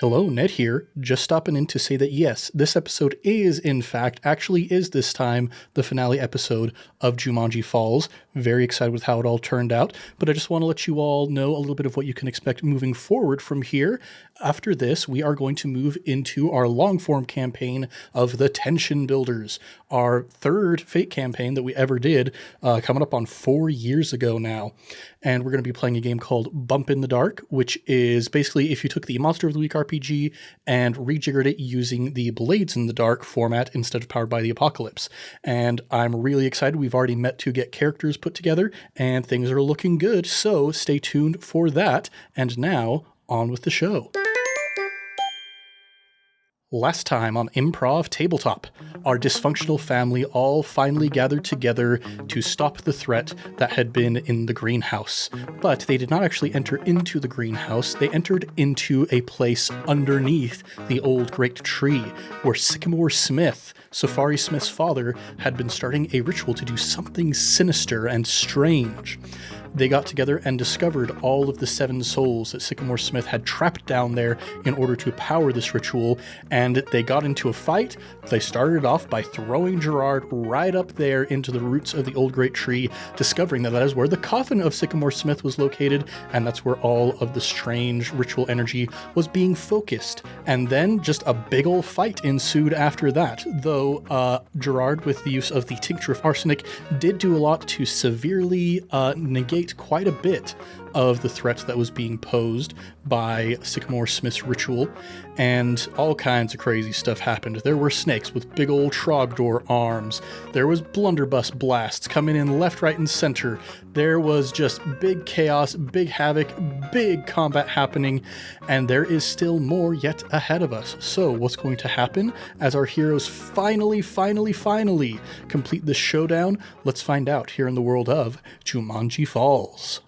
Hello, Ned here. Just stopping in to say that yes, this episode is, in fact, this time, the finale episode of Jumanji Falls. Very excited with how it all turned out, but I just want to let you all know a little bit of what you can expect moving forward from here. After this, we are going to move into our long-form campaign of the Tension Builders, our third Fate campaign that we ever did, coming up on 4 years ago now. And we're going to be playing a game called Bump in the Dark, which is basically if you took the Monster of the Week RPG and rejiggered it using the Blades in the Dark format instead of Powered by the Apocalypse. And I'm really excited. We've already met to get characters put together, and things are looking good, so stay tuned for that. And now, on with the show. Last time on Improv Tabletop, our dysfunctional family all finally gathered together to stop the threat that had been in the greenhouse. But they did not actually enter into the greenhouse, they entered into a place underneath the old great tree, where Sycamore Smith, Safari Smith's father, had been starting a ritual to do something sinister and strange. They got together and discovered all of the 7 souls that Sycamore Smith had trapped down there in order to power this ritual, and they got into a fight. They started off by throwing Gerard right up there into the roots of the old great tree, discovering that is where the coffin of Sycamore Smith was located, and that's where all of the strange ritual energy was being focused. And then just a big old fight ensued after that, though Gerard, with the use of the Tincture of Arsenic, did do a lot to severely negate quite a bit of the threat that was being posed by Sycamore Smith's ritual, and all kinds of crazy stuff happened. There were snakes with big old Trogdor arms. There was blunderbuss blasts coming in left, right, and center. There was just big chaos, big havoc, big combat happening, and there is still more yet ahead of us. So what's going to happen as our heroes finally complete this showdown? Let's find out here in the world of Jumanji Falls.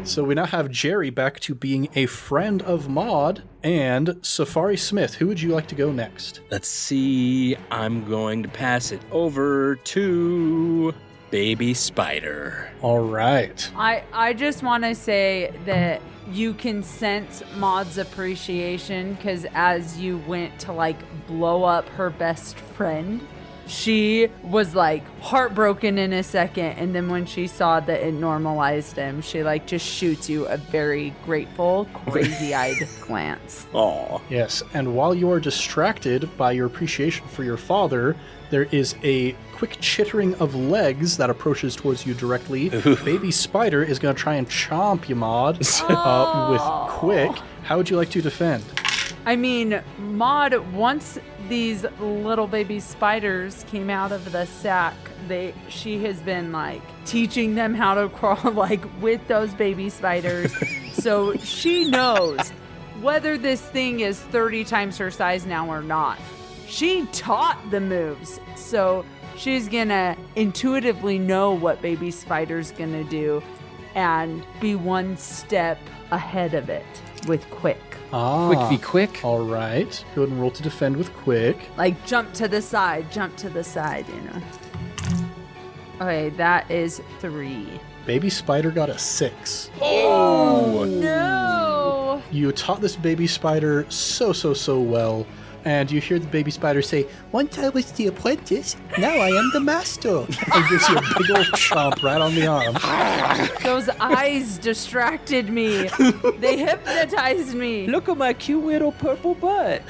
So we now have Jerry back to being a friend of Maud, and Safari Smith. Who would you like to go next? Let's see. I'm going to pass it over to Baby Spider. All right. I just want to say that you can sense Maud's appreciation, because as you went to blow up her best friend, she was heartbroken in a second, and then when she saw that it normalized him, she just shoots you a very grateful, crazy-eyed glance. Aw. Yes, and while you are distracted by your appreciation for your father, there is a quick chittering of legs that approaches towards you directly. Baby Spider is going to try and chomp you, Maud, with Quick. How would you like to defend? I mean, Maud, once these little baby spiders came out of the sack, she has been teaching them how to crawl with those baby spiders. So she knows whether this thing is 30 times her size now or not. She taught the moves, so she's gonna intuitively know what baby spider's gonna do and be one step ahead of it with Quick. Quick v. quick. All right. Go ahead and roll to defend with Quick. Jump to the side, you know. Okay, that is 3. Baby Spider got a 6. Oh, no! You taught this baby spider so well, and you hear the baby spider say, "Once I was the apprentice, now I am the master." And gives you a big old chomp right on the arm. Those eyes distracted me. They hypnotized me. Look at my cute little purple butt.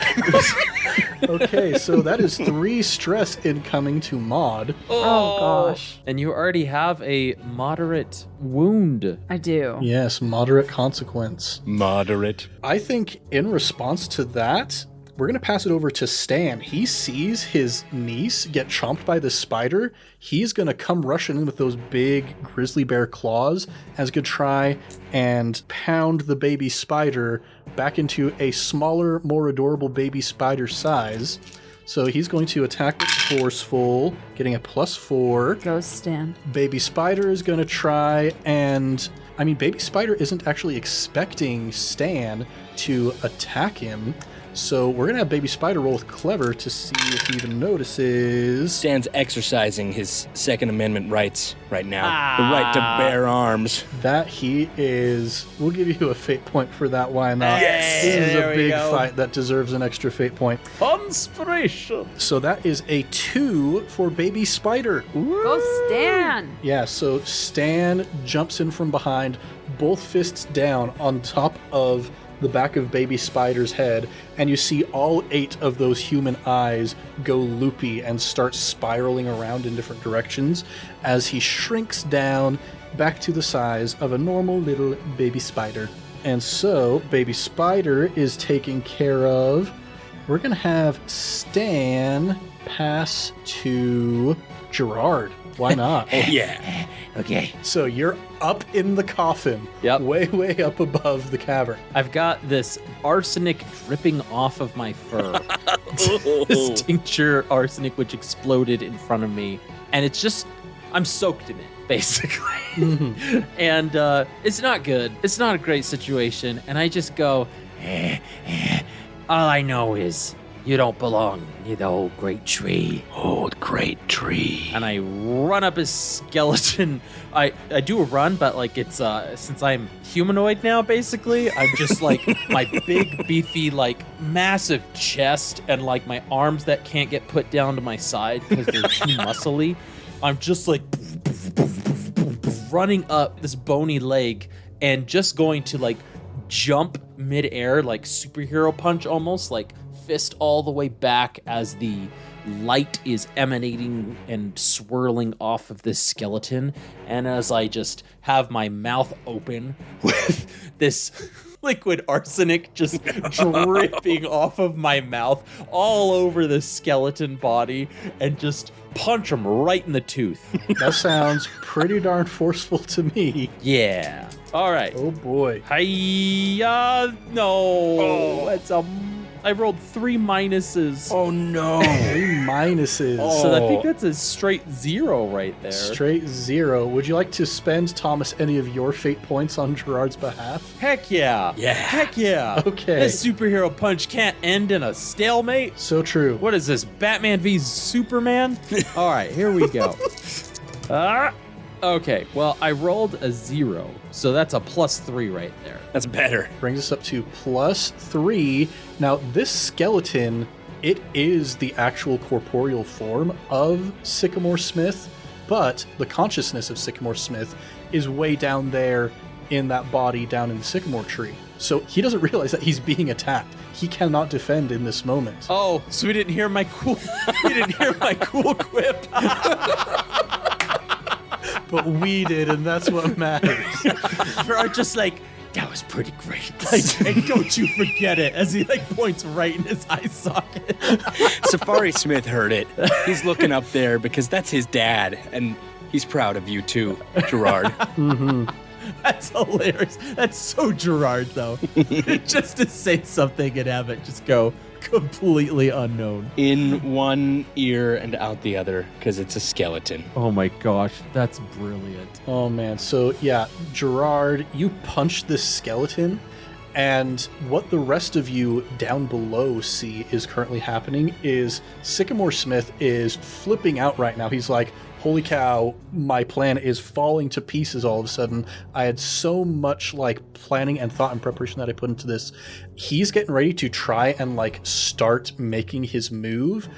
Okay, so that is 3 stress incoming to Maud. Oh, gosh. And you already have a moderate wound. I do. Yes, moderate consequence. Moderate. I think in response to that, we're going to pass it over to Stan. He sees his niece get chomped by the spider. He's going to come rushing in with those big grizzly bear claws as going to try and pound the baby spider back into a smaller, more adorable baby spider size. So he's going to attack with forceful, getting a +4. Go, Stan. Baby Spider is going to try and... Baby Spider isn't actually expecting Stan to attack him, So we're going to have Baby Spider roll with Clever to see if he even notices. Stan's exercising his Second Amendment rights right now. The right to bear arms. That he is. We'll give you a fate point for that. Why not? Yes! This is There a we big go. fight that deserves an extra fate point. Inspiration. So that is a 2 for Baby Spider. Go Stan. Yeah, so Stan jumps in from behind, both fists down on top of the back of Baby Spider's head, and you see all 8 of those human eyes go loopy and start spiraling around in different directions as he shrinks down back to the size of a normal little baby spider. And so Baby Spider is taken care of. We're going to have Stan pass to Gerard. Why not? Oh, yeah. Okay. So you're up in the coffin, Yep. way up above the cavern. I've got this arsenic dripping off of my fur. This tincture arsenic which exploded in front of me. And it's just, I'm soaked in it, basically. And it's not good. It's not a great situation. And I just go, all I know is you don't belong near the old great tree. Old great tree. And I run up his skeleton. I do a run, but like it's since I'm humanoid now, basically, I'm just like my big, beefy, like massive chest and like my arms that can't get put down to my side because they're too muscly. I'm just like running up this bony leg and just going to like jump midair, like superhero punch almost, like fist all the way back as the light is emanating and swirling off of this skeleton. And as I just have my mouth open with this liquid arsenic just dripping off of my mouth all over the skeleton body and just punch him right in the tooth. That sounds pretty darn forceful to me. Yeah. All right. Oh boy. Hiya. No. That's I rolled 3 minuses. Oh, no. 3 minuses. So I think that's a straight 0 right there. Straight 0. Would you like to spend, Thomas, any of your fate points on Gerard's behalf? Heck yeah. Yeah. Heck yeah. Okay. This superhero punch can't end in a stalemate. So true. What is this, Batman v Superman? All right, here we go. Okay, well, I rolled a 0, so that's a +3 right there. That's better. Brings us up to +3. Now, this skeleton, it is the actual corporeal form of Sycamore Smith, but the consciousness of Sycamore Smith is way down there in that body down in the sycamore tree. So he doesn't realize that he's being attacked. He cannot defend in this moment. Oh, so we didn't hear my cool quip. But we did, and that's what matters. Gerard just like, that was pretty great. Like, and don't you forget it, as he like points right in his eye socket. Safari Smith heard it. He's looking up there because that's his dad, and he's proud of you too, Gerard. Mm-hmm. That's hilarious. That's so Gerard, though. Just to say something and have it just go completely unknown. In one ear and out the other, because it's a skeleton. Oh my gosh, that's brilliant. Oh man, so yeah, Gerard, you punch this skeleton, and what the rest of you down below see is currently happening is Sycamore Smith is flipping out right now. He's like, holy cow, my plan is falling to pieces all of a sudden. I had so much like planning and thought and preparation that I put into this. He's getting ready to try and like start making his move,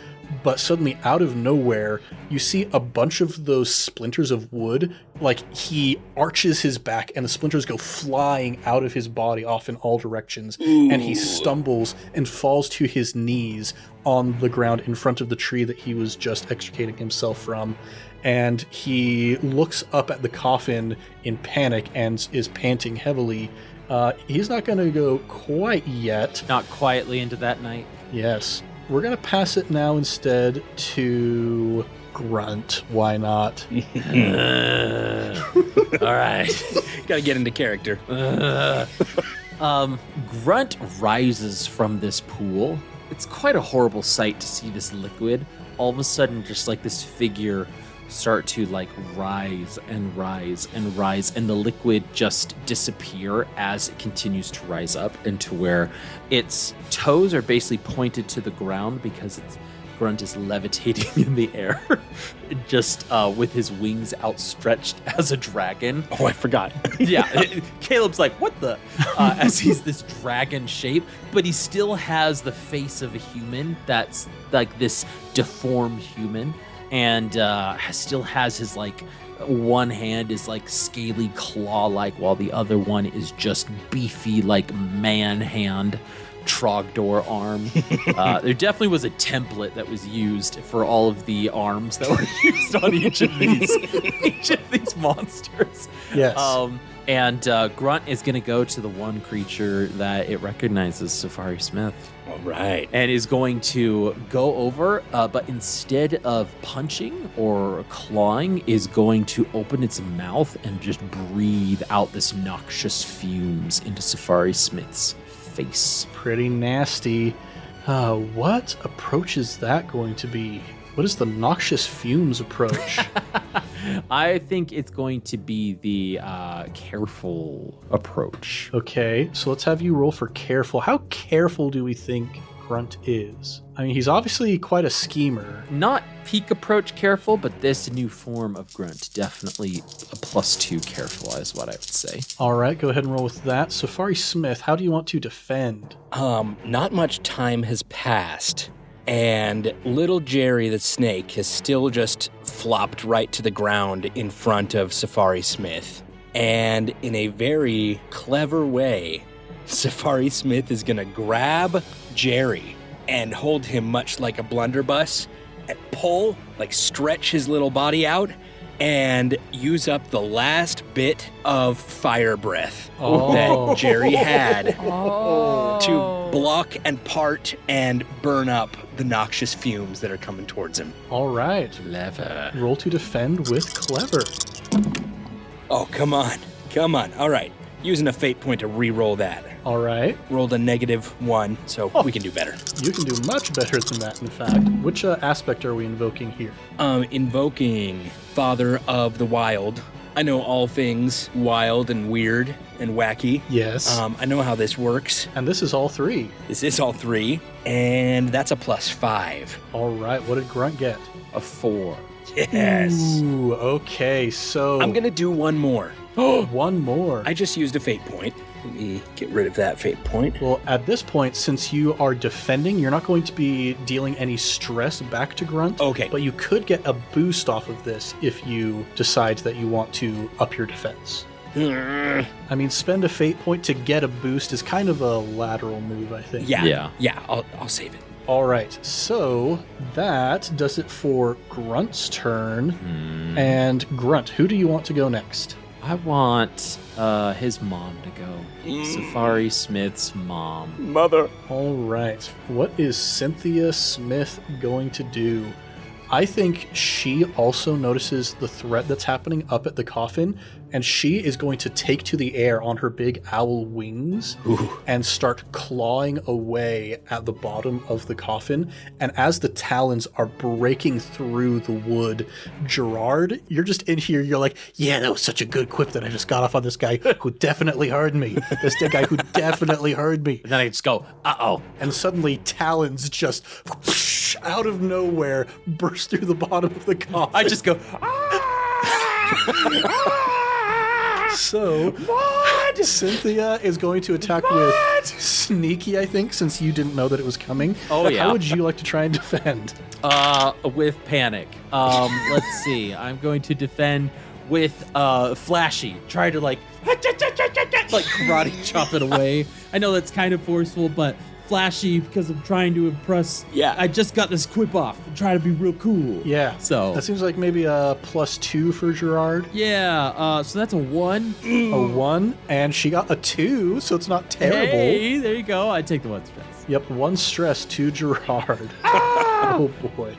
but suddenly out of nowhere, you see a bunch of those splinters of wood. Like he arches his back and the splinters go flying out of his body off in all directions. Ooh. And he stumbles and falls to his knees on the ground in front of the tree that he was just extricating himself from. And he looks up at the coffin in panic and is panting heavily. He's not going to go quite yet. Not quietly into that night. Yes. We're going to pass it now instead to Grunt. Why not? All right. Gotta get into character. Grunt rises from this pool. It's quite a horrible sight to see this liquid. All of a sudden, just like this figure start to like rise and rise and rise, and the liquid just disappear as it continues to rise up into where its toes are basically pointed to the ground because its Grunt is levitating in the air, just with his wings outstretched as a dragon. Oh, I forgot. Yeah, Caleb's like, what the? As he's this dragon shape, but he still has the face of a human that's like this deformed human, and still has his like one hand is like scaly claw-like, while the other one is just beefy like man hand. Trogdor arm. There definitely was a template that was used for all of the arms that were used on each of these monsters. Yes. And Grunt is going to go to the one creature that it recognizes, Safari Smith. All right. And is going to go over, but instead of punching or clawing, is going to open its mouth and just breathe out this noxious fumes into Safari Smith's face. Pretty nasty. What approach is that going to be? What is the noxious fumes approach? I think it's going to be the careful approach. Okay, so let's have you roll for careful. How careful do we think Grunt is? I mean, he's obviously quite a schemer. Not peak approach careful, but this new form of Grunt, definitely a +2 careful is what I would say. All right, go ahead and roll with that. Safari Smith, how do you want to defend? Not much time has passed, and little Jerry the snake has still just flopped right to the ground in front of Safari Smith. And in a very clever way, Safari Smith is going to grab Jerry and hold him much like a blunderbuss and pull, like stretch his little body out and use up the last bit of fire breath that Jerry had to block and part and burn up the noxious fumes that are coming towards him. All right. Clever. Roll to defend with clever. Oh, come on. Come on. All right. Using a fate point to re-roll that. All right. Rolled a -1, so we can do better. You can do much better than that, in fact. Which aspect are we invoking here? Invoking Father of the Wild. I know all things wild and weird and wacky. Yes. I know how this works. And this is all three. This is all three, and that's a +5. All right. What did Grunt get? A 4. Yes. Ooh, okay. So I'm going to do one more. one more. I just used a fate point. Let me get rid of that fate point. Well, at this point, since you are defending, you're not going to be dealing any stress back to Grunt. Okay. But you could get a boost off of this if you decide that you want to up your defense. I mean, spend a fate point to get a boost is kind of a lateral move, I think. Yeah. I'll save it. All right, so that does it for Grunt's turn. And Grunt, who do you want to go next? I want his mom to go. Safari Smith's mom. Mother. All right, what is Cynthia Smith going to do? I think she also notices the threat that's happening up at the coffin, and she is going to take to the air on her big owl wings and start clawing away at the bottom of the coffin. And as the talons are breaking through the wood, Gerard, you're just in here, you're like, yeah, that was such a good quip that I just got off on this guy who definitely heard me. This guy who definitely heard me. And then I just go, uh-oh. And suddenly talons just out of nowhere burst through the bottom of the coffin. I just go, So, what? Cynthia is going to attack with sneaky, I think, since you didn't know that it was coming. Oh, yeah. How would you like to try and defend? With panic. Let's see. I'm going to defend with flashy. Try to like karate chop it away. I know that's kind of forceful, but flashy because I'm trying to impress. Yeah. I just got this quip off. I'm trying to be real cool. Yeah. So that seems like maybe a +2 for Gerard. Yeah. So that's a 1. A 1, and she got a 2, so it's not terrible. Hey, there you go. I take the 1 stress. Yep, 1 stress to Gerard. Oh boy.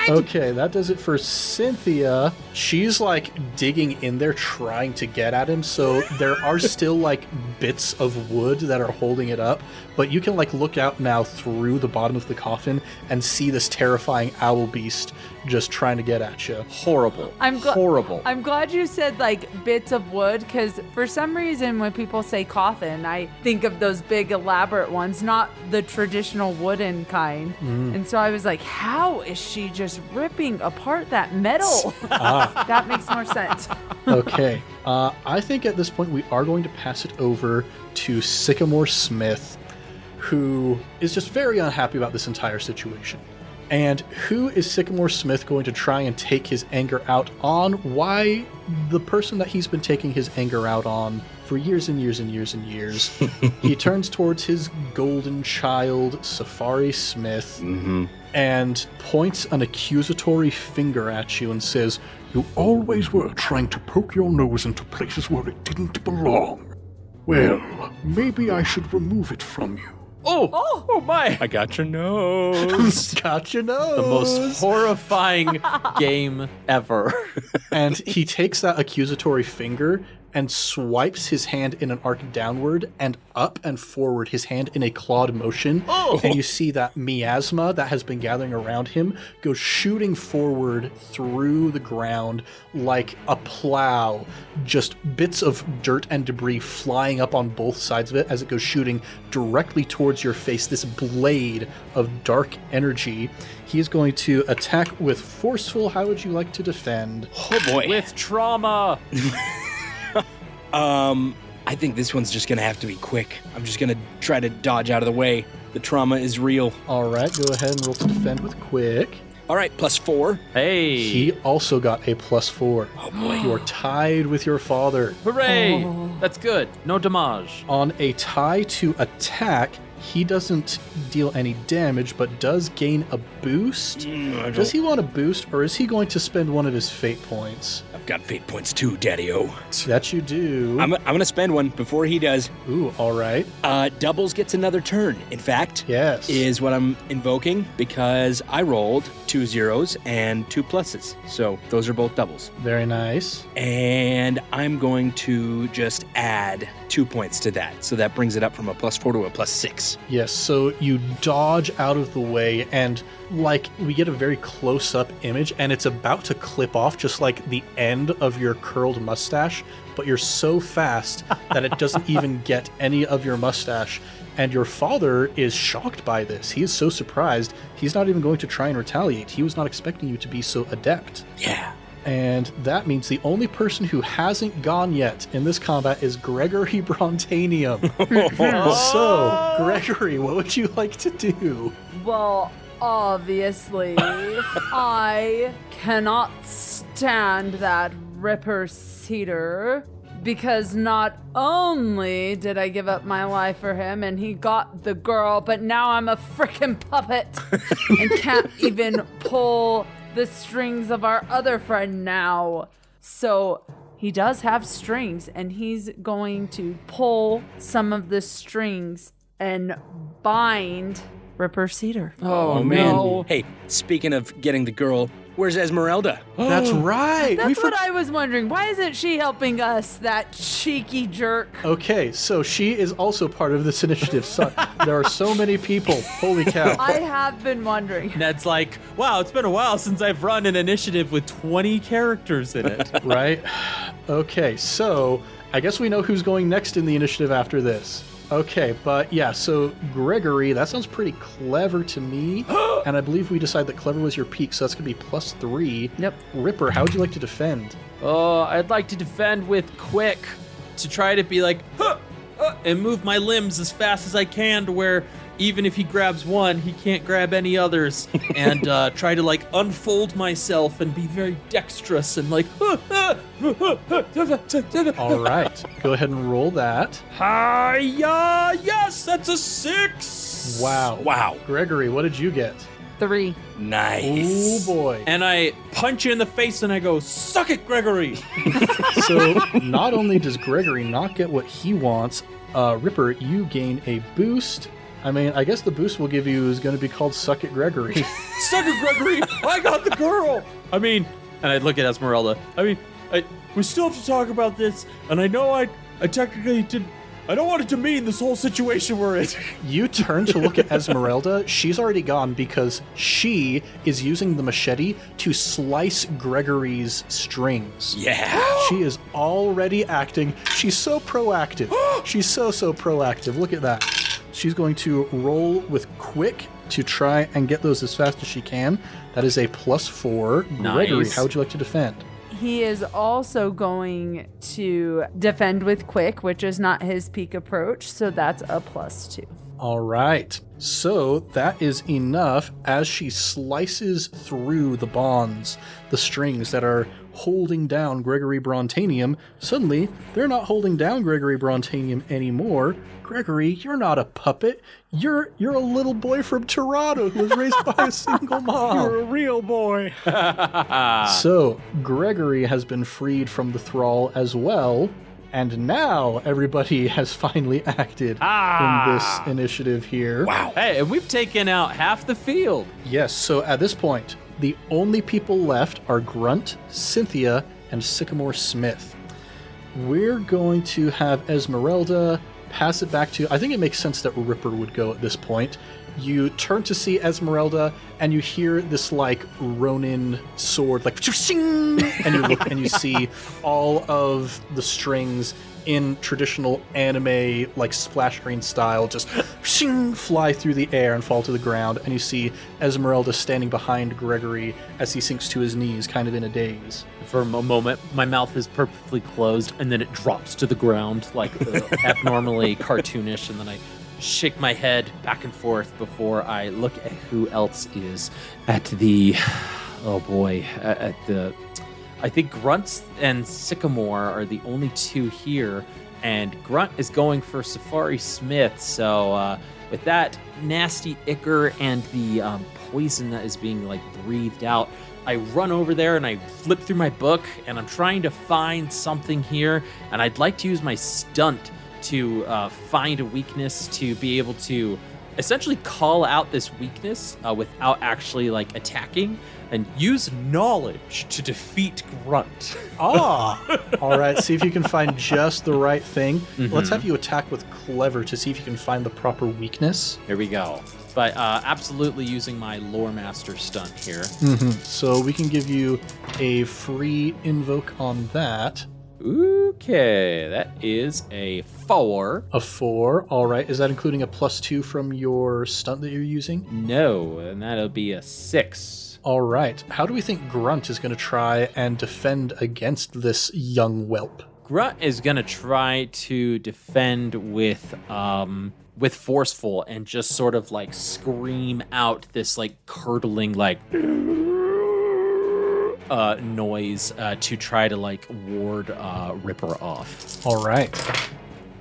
Okay, that does it for Cynthia. She's like digging in there trying to get at him, so there are still like bits of wood that are holding it up, but you can like look out now through the bottom of the coffin and see this terrifying owl beast just trying to get at you. Horrible. Horrible. I'm glad you said like bits of wood, because for some reason when people say coffin, I think of those big elaborate ones, not the traditional wooden kind. And so I was like, how is she just ripping apart that metal? That makes more sense. Okay. I think at this point we are going to pass it over to Sycamore Smith, who is just very unhappy about this entire situation. And who is Sycamore Smith going to try and take his anger out on? Why the person that he's been taking his anger out on for years and years and years and years. He turns towards his golden child, Safari Smith, and points an accusatory finger at you and says, "You always were trying to poke your nose into places where it didn't belong. Well, maybe I should remove it from you." Oh my! I got your nose. "Got your nose." The most horrifying game ever. And he takes that accusatory finger and swipes his hand in an arc downward and up and forward, his hand in a clawed motion. And you see that miasma that has been gathering around him go shooting forward through the ground like a plow. Just bits of dirt and debris flying up on both sides of it as it goes shooting directly towards your face, this blade of dark energy. He is going to attack with forceful. How would you like to defend? Oh boy. With trauma. I think this one's just gonna have to be quick. I'm just gonna try to dodge out of the way. The trauma is real. All right, go ahead and roll to defend with quick. All right, +4. Hey. He also got a +4. Oh boy. You are tied with your father. Hooray! That's good. No damage. On a tie to attack, he doesn't deal any damage, but does gain a boost. Does he want a boost, or is he going to spend one of his fate points? I've got fate points too, Daddy-O. That you do. I'm gonna spend one before he does. Ooh, all right. Doubles gets another turn. In fact, Yes. is what I'm invoking because I rolled 2 zeros and 2 pluses. So those are both doubles. Very nice. And I'm going to just add 2 points to that. So that brings it up from a +4 to a +6. Yes, so you dodge out of the way, and like we get a very close-up image, and it's about to clip off just like the end of your curled mustache, but you're so fast that it doesn't even get any of your mustache. And your father is shocked by this. He is so surprised. He's not even going to try and retaliate. He was not expecting you to be so adept. Yeah. And that means the only person who hasn't gone yet in this combat is Gregory Brontanium. So, Gregory, what would you like to do? Well, obviously, I cannot stand that Ripper Cedar, because not only did I give up my life for him and he got the girl, but now I'm a frickin' puppet and can't even pull the strings of our other friend now. So he does have strings, and he's going to pull some of the strings and bind Ripper Cedar. Oh, man. no. Hey, speaking of getting the girl, where's Esmeralda? That's right. That's what I was wondering. Why isn't she helping us, that cheeky jerk? Okay, so she is also part of this initiative. So, there are so many people. Holy cow. I have been wondering. Ned's like, wow, it's been a while since I've run an initiative with 20 characters in it. Right? Okay, so I guess we know who's going next in the initiative after this. Okay, but yeah, so Gregory, that sounds pretty clever to me. And I believe we decided that clever was your peak, so that's going to be +3. Yep. Ripper, how would you like to defend? Oh, I'd like to defend with quick to try to be like, and move my limbs as fast as I can to where even if he grabs one, he can't grab any others. And try to like unfold myself and be very dexterous and like, All right, go ahead and roll that. Hi-ya! Yes, that's a 6! Wow. Gregory, what did you get? 3. Nice. Oh boy. And I punch you in the face and I go, suck it, Gregory! So not only does Gregory not get what he wants, Ripper, you gain a boost. I mean, I guess the boost we'll give you is going to be called Suck It Gregory. Suck it, Gregory! I got the girl! I mean, and I'd look at Esmeralda. I mean, we still have to talk about this, and I know I technically I don't want it to mean this whole situation we're in. You turn to look at Esmeralda. She's already gone because she is using the machete to slice Gregory's strings. Yeah. She is already acting. She's so proactive. She's so proactive. Look at that. She's going to roll with quick to try and get those as fast as she can. That is a +4. Gregory, Nice. how would you like to defend? He is also going to defend with quick, which is not his peak approach, so that's a +2. All right. So that is enough as she slices through the bonds, the strings that are holding down Gregory Brontanium. Suddenly, they're not holding down Gregory Brontanium anymore. Gregory, you're not a puppet. You're a little boy from Toronto who was raised by a single mom. You're a real boy. So, Gregory has been freed from the thrall as well, and now everybody has finally acted in this initiative here. Wow. Hey, and we've taken out half the field. Yes, so at this point, the only people left are Grunt, Cynthia, and Sycamore Smith. We're going to have Esmeralda pass it back to... I think it makes sense that Ripper would go at this point. You turn to see Esmeralda, and you hear this, like, Ronin sword, like, and you look and you see all of the strings in traditional anime, like, splash screen style, just fly through the air and fall to the ground, and you see Esmeralda standing behind Gregory as he sinks to his knees, kind of in a daze. For a moment, my mouth is perfectly closed, and then it drops to the ground, like abnormally cartoonish, and then I shake my head back and forth before I look at who else is at the... Oh boy, at the... I think Grunt and Sycamore are the only two here, and Grunt is going for Safari Smith, so with that nasty ichor and the poison that is being, like, breathed out, I run over there and I flip through my book, and I'm trying to find something here, and I'd like to use my stunt to find a weakness to be able to essentially call out this weakness without actually, like, attacking, and use knowledge to defeat Grunt. All right, see if you can find just the right thing. Let's have you attack with clever to see if you can find the proper weakness. Here we go. But absolutely using my lore master stunt here. So we can give you a free invoke on that. Okay, that is a 4. A 4, all right. Is that including a +2 from your stunt that you're using? No, and that'll be a 6. All right. How do we think Grunt is going to try and defend against this young whelp? Grunt is gonna try to defend with forceful and just sort of like scream out this like curdling like noise to try to like ward Ripper off. All right.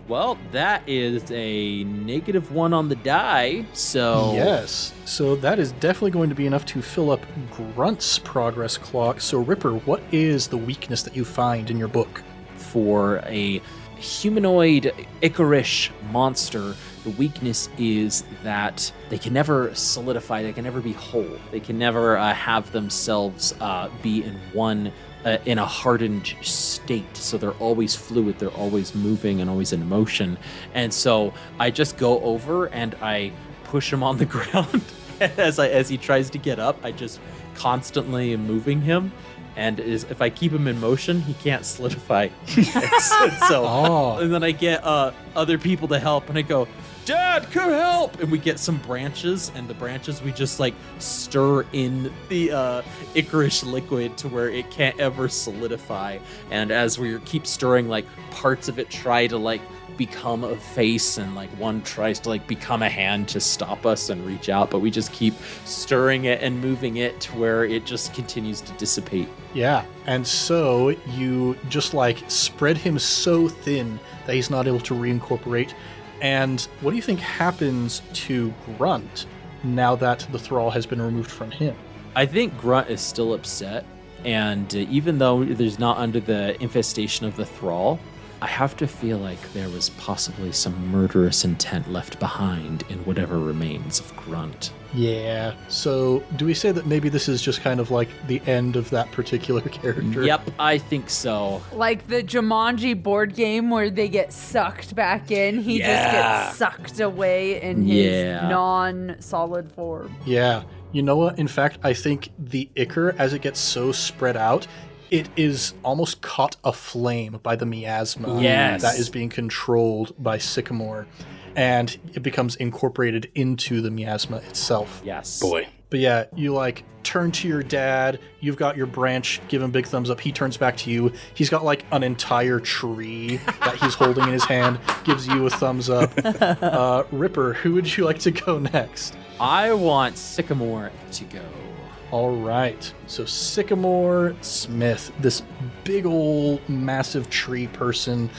Well, that is a -1 on the die, so... Yes. So that is definitely going to be enough to fill up Grunt's progress clock. So, Ripper, what is the weakness that you find in your book? For a humanoid Icarish monster, the weakness is that they can never solidify, they can never be whole. They can never have themselves be in one... in a hardened state, so they're always fluid, they're always moving and always in motion. And so I just go over and I push him on the ground as he tries to get up. I just constantly am moving him, and if I keep him in motion, he can't solidify. And then I get other people to help, and I go, Dad, come help! And we get some branches, and the branches we just like stir in the Icarish liquid to where it can't ever solidify. And as we keep stirring, like parts of it try to like become a face, and like one tries to like become a hand to stop us and reach out, but we just keep stirring it and moving it to where it just continues to dissipate. Yeah, and so you just like spread him so thin that he's not able to reincorporate. And what do you think happens to Grunt now that the thrall has been removed from him? I think Grunt is still upset, and even though there's not under the infestation of the thrall, I have to feel like there was possibly some murderous intent left behind in whatever remains of Grunt. Yeah. So do we say that maybe this is just kind of like the end of that particular character? Yep, I think so. Like the Jumanji board game where they get sucked back in. He just gets sucked away in his non-solid form. Yeah. You know what? In fact, I think the ichor, as it gets so spread out, it is almost caught aflame by the miasma that is being controlled by Sycamore, and it becomes incorporated into the miasma itself. Yes. Boy. But yeah, you like turn to your dad, you've got your branch, give him a big thumbs up, he turns back to you, he's got like an entire tree that he's holding in his hand, gives you a thumbs up. Ripper, who would you like to go next? I want Sycamore to go. All right, so Sycamore Smith, this big old massive tree person,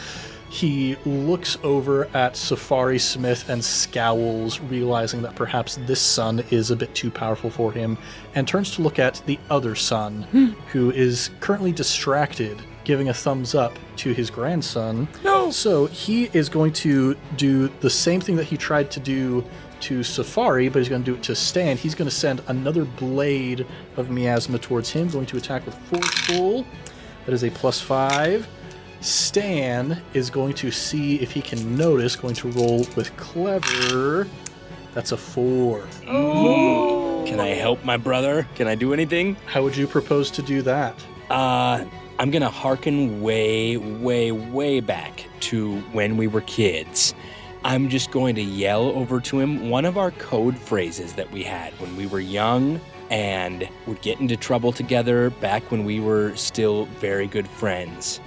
he looks over at Safari Smith and scowls, realizing that perhaps this son is a bit too powerful for him, and turns to look at the other son, who is currently distracted, giving a thumbs up to his grandson. No! So he is going to do the same thing that he tried to do to Safari, but he's going to do it to Stan. He's going to send another blade of miasma towards him, going to attack with forceful. That is a +5. Stan is going to see if he can notice, going to roll with clever. That's a 4. Can I help my brother? Can I do anything? How would you propose to do that? I'm gonna hearken way back to when we were kids. I'm just going to yell over to him one of our code phrases that we had when we were young and would get into trouble together back when we were still very good friends.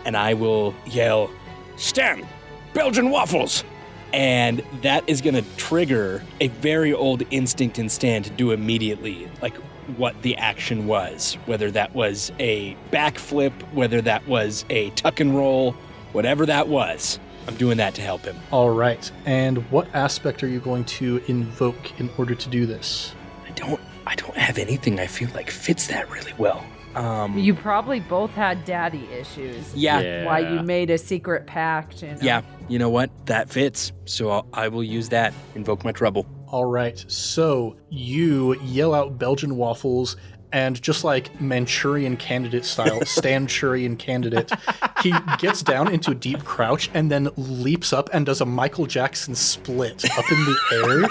And I will yell, "Stan, Belgian waffles!" And that is going to trigger a very old instinct in Stan to do immediately, like what the action was, whether that was a backflip, whether that was a tuck and roll, whatever that was. I'm doing that to help him. All right, and what aspect are you going to invoke in order to do this? I don't have anything I feel like fits that really well. You probably both had daddy issues. Yeah. Why you made a secret pact. You know? Yeah, you know what? That fits. So I will use that. Invoke my trouble. All right, so you yell out Belgian waffles, and just like Manchurian Candidate style, Stanchurian Candidate, he gets down into a deep crouch and then leaps up and does a Michael Jackson split up in the air.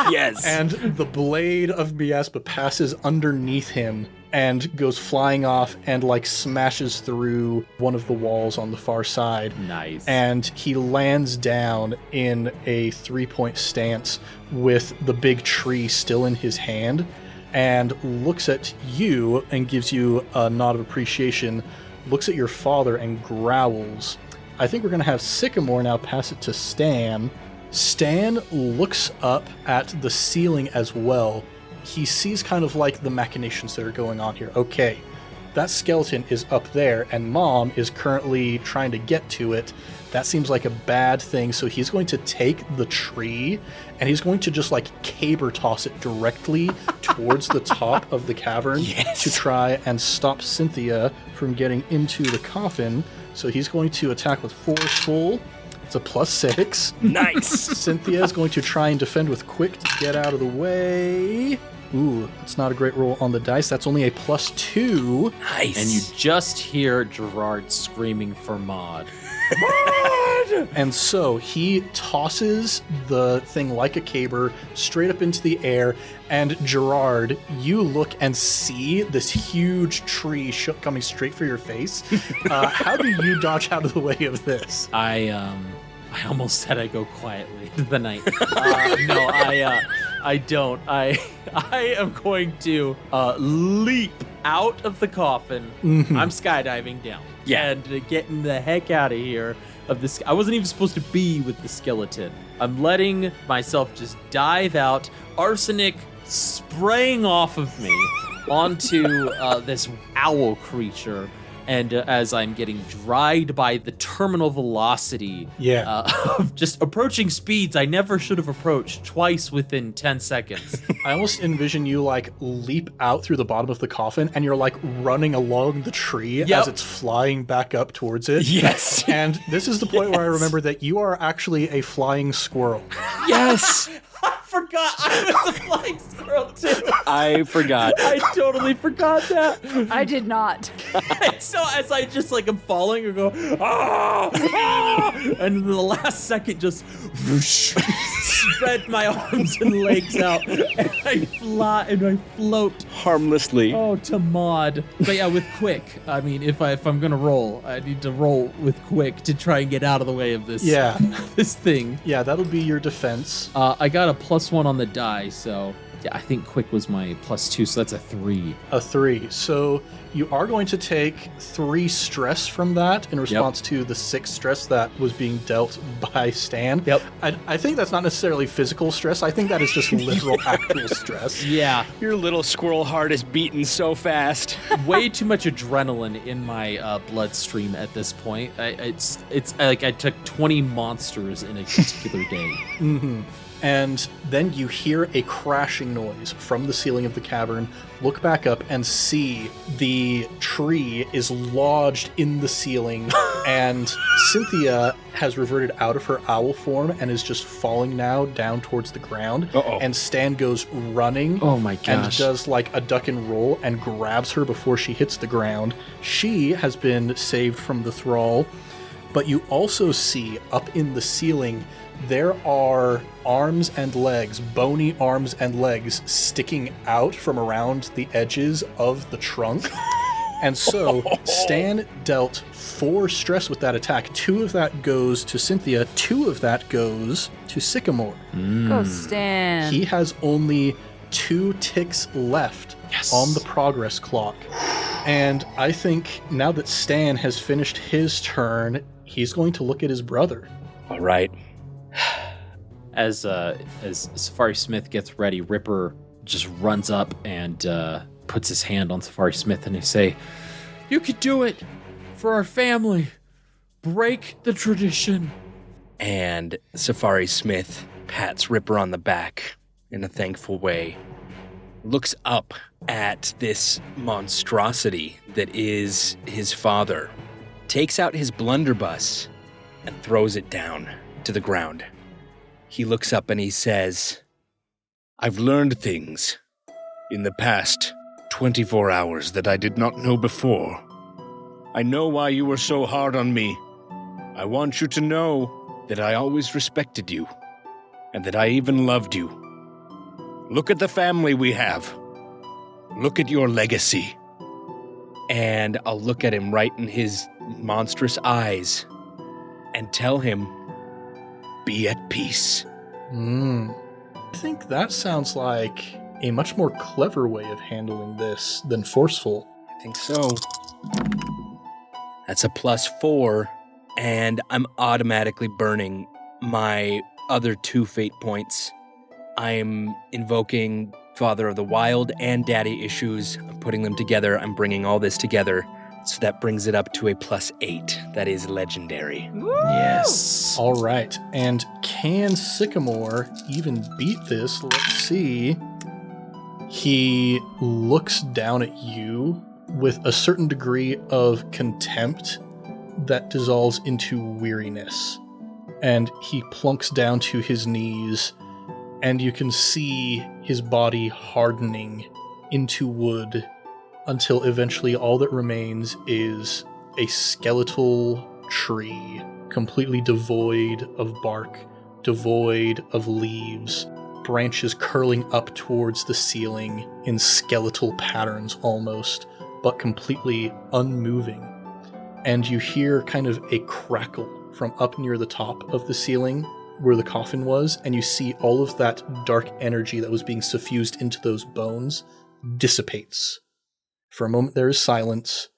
Yes. And the blade of miasma passes underneath him and goes flying off and like smashes through one of the walls on the far side. Nice. And he lands down in a 3-point stance with the big tree still in his hand, and looks at you and gives you a nod of appreciation, looks at your father and growls. I think we're going to have Sycamore now pass it to Stan. Stan looks up at the ceiling as well. He sees kind of like the machinations that are going on here. Okay, that skeleton is up there and Mom is currently trying to get to it. That seems like a bad thing, so he's going to take the tree and he's going to just like caber toss it directly towards the top of the cavern to try and stop Cynthia from getting into the coffin. So he's going to attack with forceful. It's a +6. Nice. Cynthia is going to try and defend with quick to get out of the way. Ooh, that's not a great roll on the dice. That's only a +2. Nice. And you just hear Gerard screaming for Maud. And so he tosses the thing like a caber straight up into the air, and Gerard, you look and see this huge tree coming straight for your face. How do you dodge out of the way of this? I almost said I go quietly into the night. No, I don't. I am going to leap out of the coffin. Mm-hmm. I'm skydiving down. Yeah. And getting the heck out of here. I wasn't even supposed to be with the skeleton. I'm letting myself just dive out, arsenic spraying off of me onto this owl creature And as I'm getting dried by the terminal velocity of just approaching speeds I never should have approached twice within 10 seconds. I almost envision you like leap out through the bottom of the coffin and you're like running along the tree as it's flying back up towards it. Yes. And this is the point where I remember that you are actually a flying squirrel. Yes. I forgot I was a flying squirrel too. I forgot. I totally forgot that. I did not. So as I just like am falling and go, and in the last second just whoosh, spread my arms and legs out, and I fly and I float Harmlessly. to Maud. But yeah, with quick. I mean, if I'm gonna roll, I need to roll with quick to try and get out of the way of this. This thing. Yeah, that'll be your defense. I got a +1 on the die, so yeah, I think quick was my +2, so that's a 3. A 3. So you are going to take 3 stress from that in response to the 6 stress that was being dealt by Stan. Yep. I think that's not necessarily physical stress. I think that is just literal actual stress. Yeah. Your little squirrel heart is beating so fast. Way too much adrenaline in my bloodstream at this point. It's like I took 20 monsters in a particular day. Mm-hmm. And then you hear a crashing noise from the ceiling of the cavern, look back up and see the tree is lodged in the ceiling, and Cynthia has reverted out of her owl form and is just falling now down towards the ground. And Stan goes running my and gosh. does like a duck and roll and grabs her before she hits the ground. She has been saved from the thrall, but you also see up in the ceiling there are arms and legs, bony arms and legs sticking out from around the edges of the trunk. And so Stan dealt 4 stress with that attack. 2 of that goes to Cynthia, 2 of that goes to Sycamore. Go Stan. He has only 2 ticks left on the progress clock. And I think now that Stan has finished his turn, he's going to look at his brother. All right. As Safari Smith gets ready, Ripper just runs up and puts his hand on Safari Smith and he say, "You could do it for our family. Break the tradition." And Safari Smith pats Ripper on the back in a thankful way, looks up at this monstrosity that is his father, takes out his blunderbuss and throws it down to the ground. He looks up and he says, "I've learned things in the past 24 hours that I did not know before. I know why you were so hard on me. I want you to know that I always respected you and that I even loved you. Look at the family we have. Look at your legacy." And I'll look at him right in his monstrous eyes and tell him, "Be at peace." I think that sounds like a much more clever way of handling this than forceful. I think so. That's a +4, and I'm automatically burning my other 2 fate points. I'm invoking Father of the Wild and Daddy Issues. I'm putting them together. I'm bringing all this together. So that brings it up to a +8. That is legendary. Yes. All right. And can Sycamore even beat this? Let's see. He looks down at you with a certain degree of contempt that dissolves into weariness. And he plunks down to his knees, and you can see his body hardening into wood until eventually all that remains is a skeletal tree, completely devoid of bark, devoid of leaves, branches curling up towards the ceiling in skeletal patterns almost, but completely unmoving. And you hear kind of a crackle from up near the top of the ceiling where the coffin was, and you see all of that dark energy that was being suffused into those bones dissipates. For a moment there is silence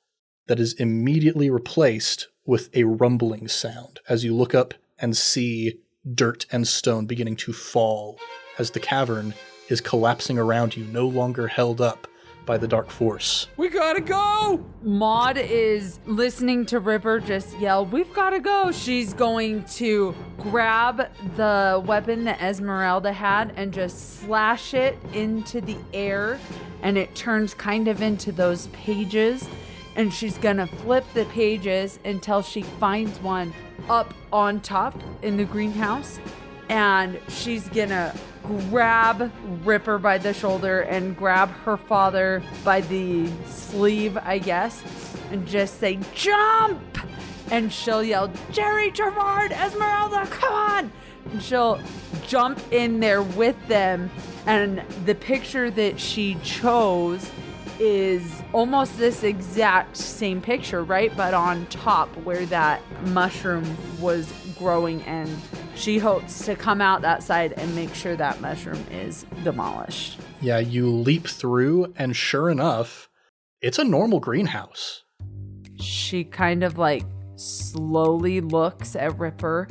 that is immediately replaced with a rumbling sound as you look up and see dirt and stone beginning to fall as the cavern is collapsing around you, no longer held up by the dark force. We gotta go! Maud is listening to Ripper just yell, "We've got to go." She's going to grab the weapon that Esmeralda had and just slash it into the air, and it turns kind of into those pages, and she's gonna flip the pages until she finds one up on top in the greenhouse, and she's gonna grab Ripper by the shoulder and grab her father by the sleeve, I guess, and just say, "Jump!" And she'll yell, "Jerry, Gerard, Esmeralda, come on!" And she'll jump in there with them. And the picture that she chose is almost this exact same picture, right? But on top where that mushroom was growing, and she hopes to come out that side and make sure that mushroom is demolished. Yeah, you leap through, and sure enough, it's a normal greenhouse. She kind of like slowly looks at Ripper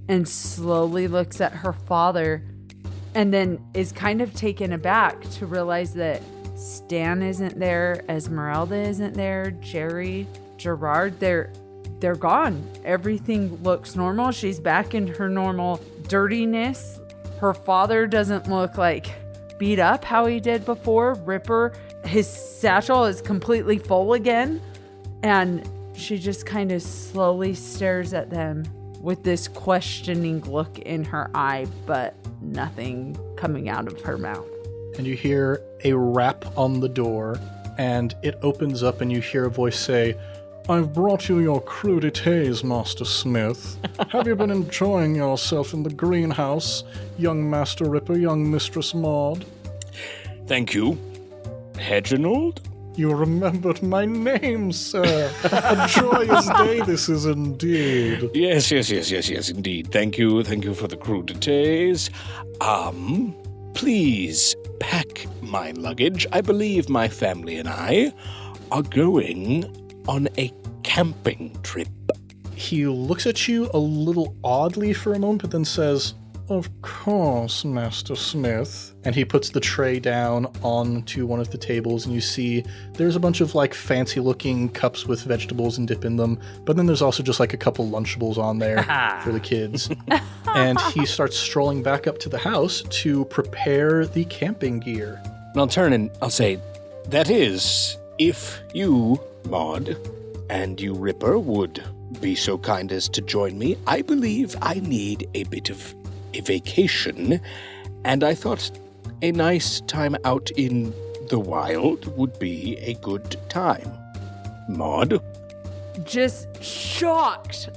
and slowly looks at her father, and then is kind of taken aback to realize that Stan isn't there, Esmeralda isn't there, Jerry, Gerard, they're gone. Everything looks normal. She's back in her normal dirtiness. Her father doesn't look like beat up how he did before. Ripper, his satchel is completely full again. And she just kind of slowly stares at them with this questioning look in her eye, but nothing coming out of her mouth. And you hear a rap on the door, and it opens up, and you hear a voice say, "I've brought you your crudités, Master Smith. Have you been enjoying yourself in the greenhouse, young Master Ripper, young Mistress Maud?" Thank you. Reginald? You remembered my name, sir. A joyous day this is indeed. Yes, indeed. Thank you for the crudités. Please pack my luggage. I believe my family and I are going on a camping trip. He looks at you a little oddly for a moment, but then says, "Of course, Master Smith." And he puts the tray down onto one of the tables, and you see there's a bunch of like fancy looking cups with vegetables and dip in them, but then there's also just like a couple Lunchables on there for the kids. And he starts strolling back up to the house to prepare the camping gear. And I'll turn and I'll say, that is, if you, Maud, and you, Ripper, would be so kind as to join me, I believe I need a bit of a vacation, and I thought a nice time out in the wild would be a good time. Maud? Just shocked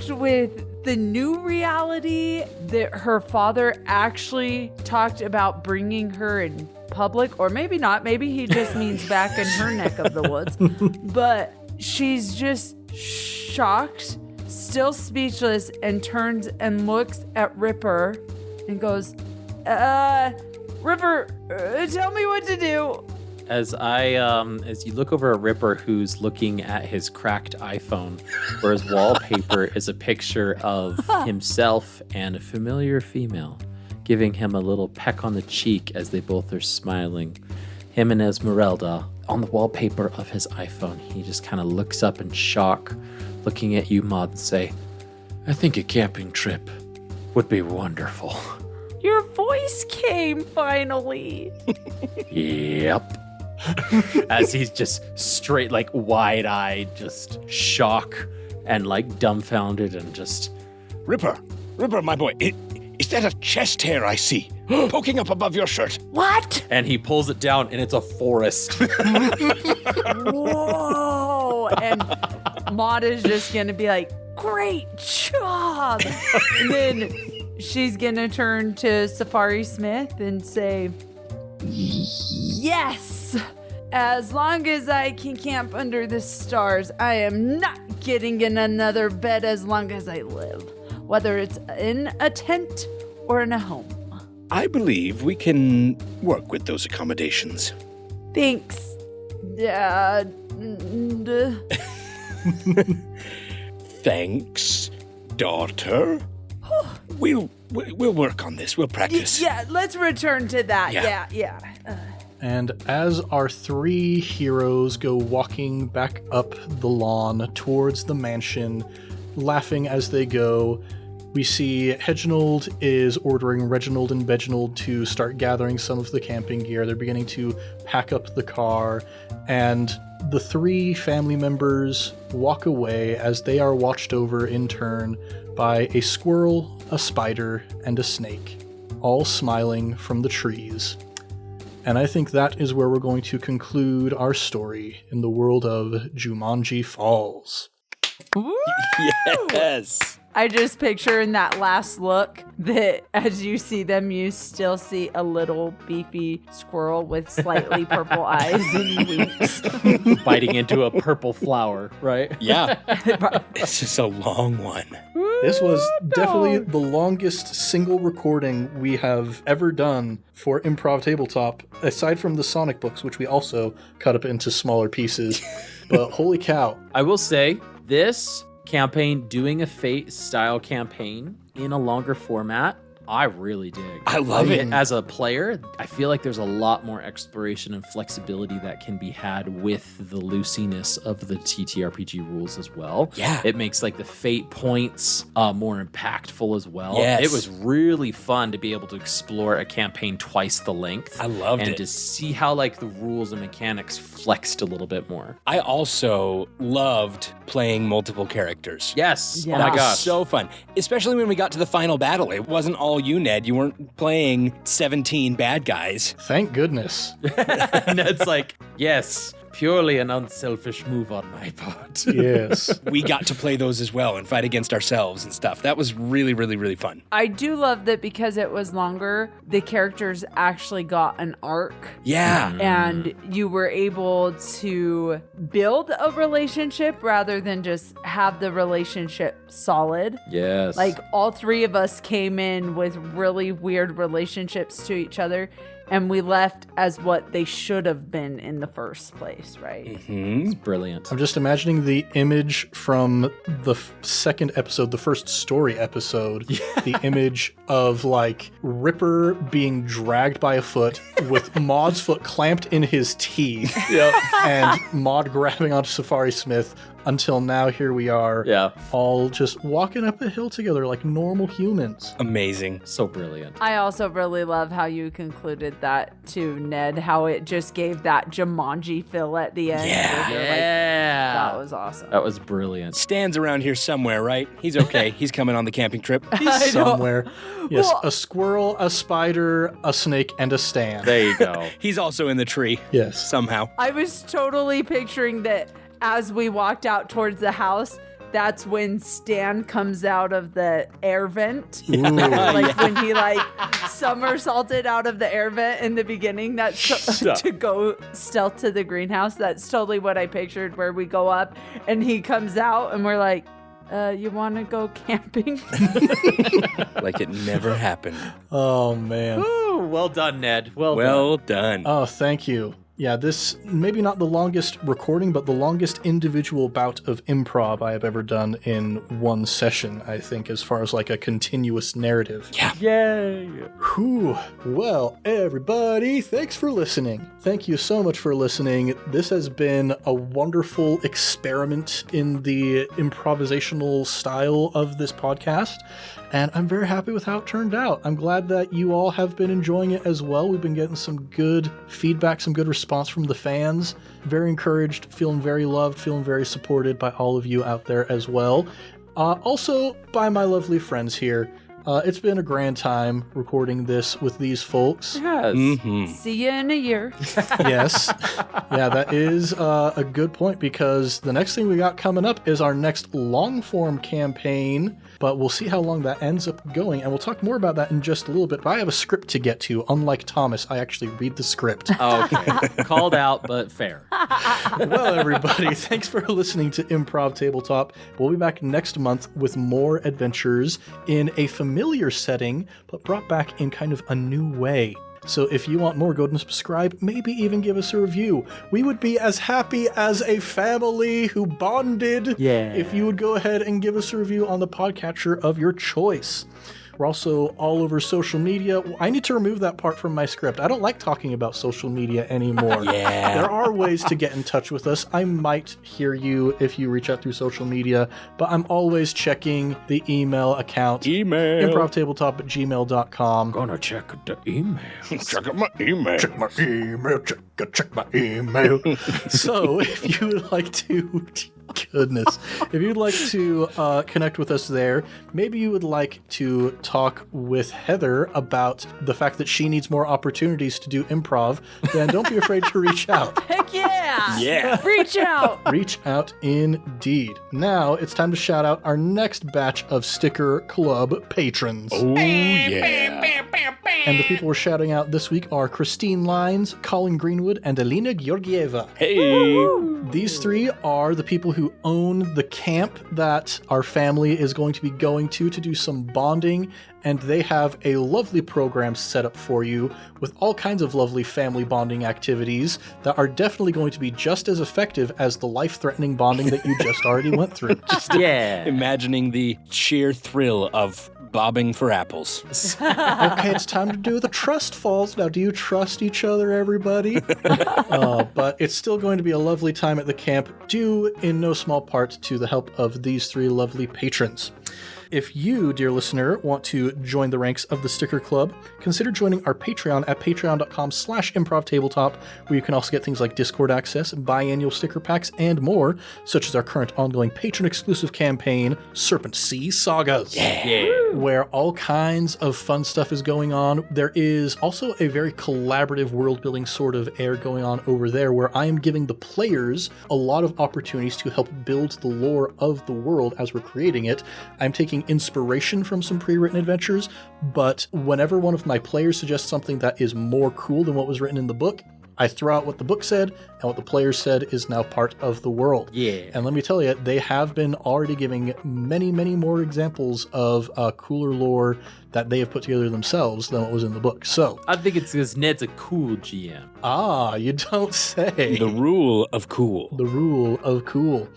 with the new reality that her father actually talked about bringing her in public, or maybe not, maybe he just means back in her neck of the woods, but she's just shocked, still speechless, and turns and looks at Ripper and goes, Ripper, tell me what to do. As you look over at Ripper, who's looking at his cracked iPhone, where his wallpaper is a picture of himself and a familiar female, giving him a little peck on the cheek as they both are smiling. Him and Esmeralda on the wallpaper of his iPhone. He just kind of looks up in shock, looking at you, Maud, and say, I think a camping trip would be wonderful. Your voice came finally. Yep. As he's just straight, like wide-eyed, just shock and like dumbfounded and just... Ripper, my boy, is that a chest hair I see poking up above your shirt? What? And he pulls it down and it's a forest. Whoa. And Maud is just going to be like, great job. And then she's going to turn to Safari Smith and say, yes. As long as I can camp under the stars, I am not getting in another bed as long as I live, whether it's in a tent or in a home. I believe we can work with those accommodations. Thanks, Dad. Thanks, daughter. We'll work on this. We'll practice. Yeah, let's return to that. Yeah. And as our three heroes go walking back up the lawn towards the mansion, laughing as they go, we see Reginald is ordering Reginald and Beginald to start gathering some of the camping gear. They're beginning to pack up the car, and the three family members walk away as they are watched over in turn by a squirrel, a spider, and a snake, all smiling from the trees. And I think that is where we're going to conclude our story in the world of Jumanji Falls. Woo! Yes. I just picture in that last look that as you see them, you still see a little beefy squirrel with slightly purple eyes and winks. Biting into a purple flower, right? Yeah. It's just a long one. This was definitely the longest single recording we have ever done for Improv Tabletop, aside from the Sonic books, which we also cut up into smaller pieces. But holy cow. I will say, this campaign, doing a Fate-style campaign in a longer format, I really dig. I love it. As a player, I feel like there's a lot more exploration and flexibility that can be had with the loosiness of the TTRPG rules as well. Yeah. It makes like the fate points more impactful as well. Yes. It was really fun to be able to explore a campaign twice the length. I loved and it. to see how like the rules and mechanics flexed a little bit more. I also loved playing multiple characters. Yes. Yeah. Oh my That was gosh. so fun. Especially when we got to the final battle. It wasn't all you, Ned. You weren't playing 17 bad guys. Thank goodness. Ned's like, yes, purely an unselfish move on my part. Yes. We got to play those as well and fight against ourselves and stuff. That was really, really, really fun. I do love that because it was longer, the characters actually got an arc. Yeah. And you were able to build a relationship rather than just have the relationship solid. Yes. Like all three of us came in with really weird relationships to each other, and we left as what they should have been in the first place, right? Mm-hmm. it's brilliant. I'm just imagining the image from the second episode, the first story episode, the image of like Ripper being dragged by a foot with Maud's foot clamped in his teeth, and Maud grabbing onto Safari Smith. Until now, here we are, Yeah. all just walking up a hill together like normal humans. Amazing. So brilliant. I also really love how you concluded that too, Ned, how it just gave that Jumanji feel at the end. Yeah. where you're like, Yeah. that was awesome. That was brilliant. Stan's around here somewhere, right? He's okay. He's coming on the camping trip. I know. Somewhere. Yes, Well- a squirrel, a spider, a snake, and a Stan. There you go. He's also in the tree Yes. somehow. I was totally picturing that as we walked out towards the house, that's when Stan comes out of the air vent. Like when he like somersaulted out of the air vent in the beginning, that's to go stealth to the greenhouse. That's totally what I pictured, where we go up and he comes out and we're like, you want to go camping? Like it never happened. Oh, man. Ooh, well done, Ned. Well done. Well done. Oh, thank you. Yeah, this maybe not the longest recording, but the longest individual bout of improv I have ever done in one session, I think, as far as like a continuous narrative. Yeah. Yay. Whew. Well, everybody, thanks for listening. Thank you so much for listening. This has been a wonderful experiment in the improvisational style of this podcast, and I'm very happy with how it turned out. I'm glad that you all have been enjoying it as well. We've been getting some good feedback, some good response from the fans. Very encouraged, feeling very loved, feeling very supported by all of you out there as well. Also by my lovely friends here. It's been a grand time recording this with these folks. Yes. Mm-hmm. See you in a year. Yes. Yeah, that is a good point, because the next thing we got coming up is our next long-form campaign, but we'll see how long that ends up going, and we'll talk more about that in just a little bit. But I have a script to get to. Unlike Thomas, I actually read the script. Okay. Called out, but fair. Well, everybody, thanks for listening to Improv Tabletop. We'll be back next month with more adventures in a familiar setting, but brought back in kind of a new way. So if you want more, go and subscribe, maybe even give us a review. We would be as happy as a family who bonded Yeah. if you would go ahead and give us a review on the podcatcher of your choice. We're also all over social media. I need to remove that part from my script. I don't like talking about social media anymore. Yeah. There are ways to get in touch with us. I might hear you if you reach out through social media, but I'm always checking the email account. improvtabletop@gmail.com. Gonna check the email. Check out my email. Check my email, check my email. So if you would like to, goodness, if you'd like to connect with us there, maybe you would like to talk with Heather about the fact that she needs more opportunities to do improv, then don't be afraid to reach out. Heck yeah! Yeah. Reach out! Reach out indeed. Now it's time to shout out our next batch of Sticker Club patrons. Oh, yeah. And the people we're shouting out this week are Christine Lines, Colin Greenwood, and Alina Georgieva. Hey. These three are the people who own the camp that our family is going to be going to do some bonding, and they have a lovely program set up for you with all kinds of lovely family bonding activities that are definitely going to be just as effective as the life-threatening bonding that you just already went through. Yeah. Imagining the sheer thrill of bobbing for apples. Okay, it's time to do the trust falls. Now, do you trust each other, everybody? But it's still going to be a lovely time at the camp, due in no small part to the help of these three lovely patrons. If you, dear listener, want to join the ranks of the Sticker Club, consider joining our Patreon at patreon.com/improvtabletop, where you can also get things like Discord access, biannual sticker packs, and more, such as our current ongoing patron-exclusive campaign, Serpent Sea Sagas. Yeah. Where all kinds of fun stuff is going on. There is also a very collaborative world-building sort of air going on over there, where I am giving the players a lot of opportunities to help build the lore of the world as we're creating it. I'm taking inspiration from some pre-written adventures, but whenever one of my players suggests something that is more cool than what was written in the book, I throw out what the book said, and what the players said is now part of the world. Yeah. And let me tell you, they have been already giving many, many more examples of cooler lore that they have put together themselves than what was in the book. So, I think it's because Ned's a cool GM. you don't say. The rule of cool. The rule of cool.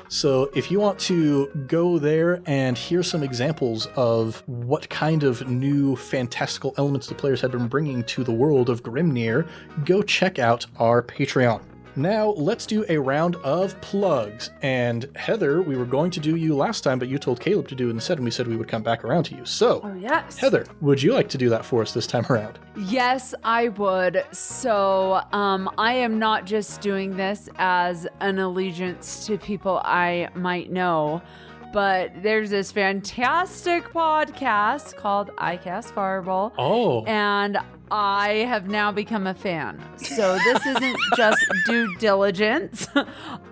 So if you want to go there and hear some examples of what kind of new fantastical elements the players have been bringing to the world of Grimnir, go check out our Patreon. Now, let's do a round of plugs. And Heather, we were going to do you last time, but you told Caleb to do it instead, and we said we would come back around to you. So, Oh, yes. Heather, would you like to do that for us this time around? Yes, I would. So, I am not just doing this as an allegiance to people I might know, but there's this fantastic podcast called I Cast Fireball. Oh. And I have now become a fan. So this isn't just due diligence.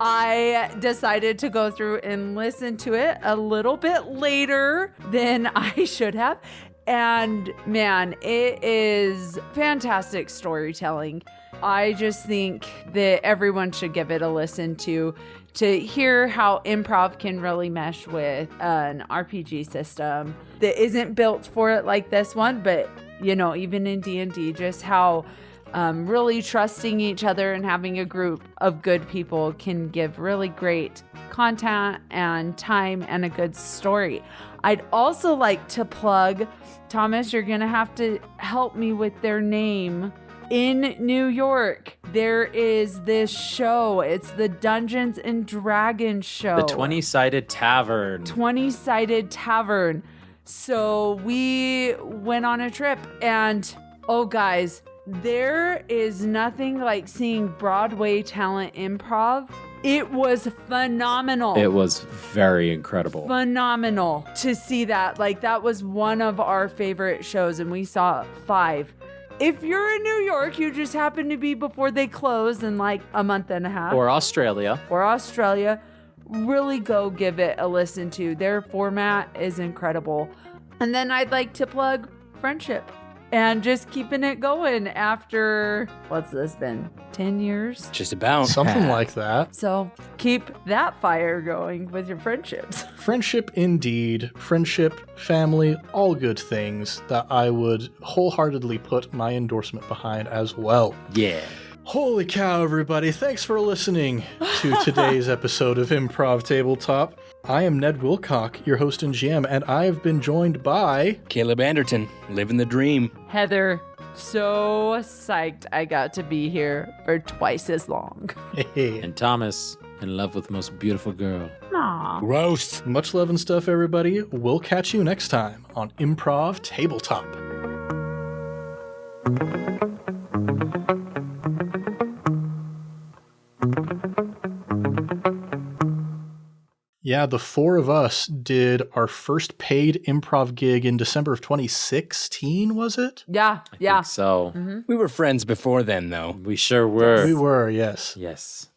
I decided to go through and listen to it a little bit later than I should have. And man, it is fantastic storytelling. I just think that everyone should give it a listen to hear how improv can really mesh with an RPG system that isn't built for it like this one, but you know, even in D&D, just how really trusting each other and having a group of good people can give really great content and time and a good story. I'd also like to plug, Thomas, you're going to have to help me with their name. In New York, there is this show. It's the Dungeons and Dragons show. The 20-sided tavern. 20-sided tavern. So we went on a trip and, oh guys, there is nothing like seeing Broadway talent improv. It was phenomenal. It was very incredible. Phenomenal to see that. Like, that was one of our favorite shows, and we saw 5. If you're in New York, you just happen to be before they close in like a month and a half. Or Australia. Really go give it a listen to. Their format is incredible. And then I'd like to plug Friendship and just keeping it going after, what's this been, 10 years? Just about. Something like that. So keep that fire going with your friendships. Friendship indeed. Friendship, family, all good things that I would wholeheartedly put my endorsement behind as well. Yeah. Holy cow, everybody. Thanks for listening to today's episode of Improv Tabletop. I am Ned Wilcock, your host and GM, and I have been joined by... Caleb Anderton, living the dream. Heather, so psyched I got to be here for twice as long. Hey. And Thomas, in love with the most beautiful girl. Aw. Gross. Much love and stuff, everybody. We'll catch you next time on Improv Tabletop. Yeah, the four of us did our first paid improv gig in December of 2016, was it? Yeah, I think so. We were friends before then, though. We sure were. We were, yes. Yes.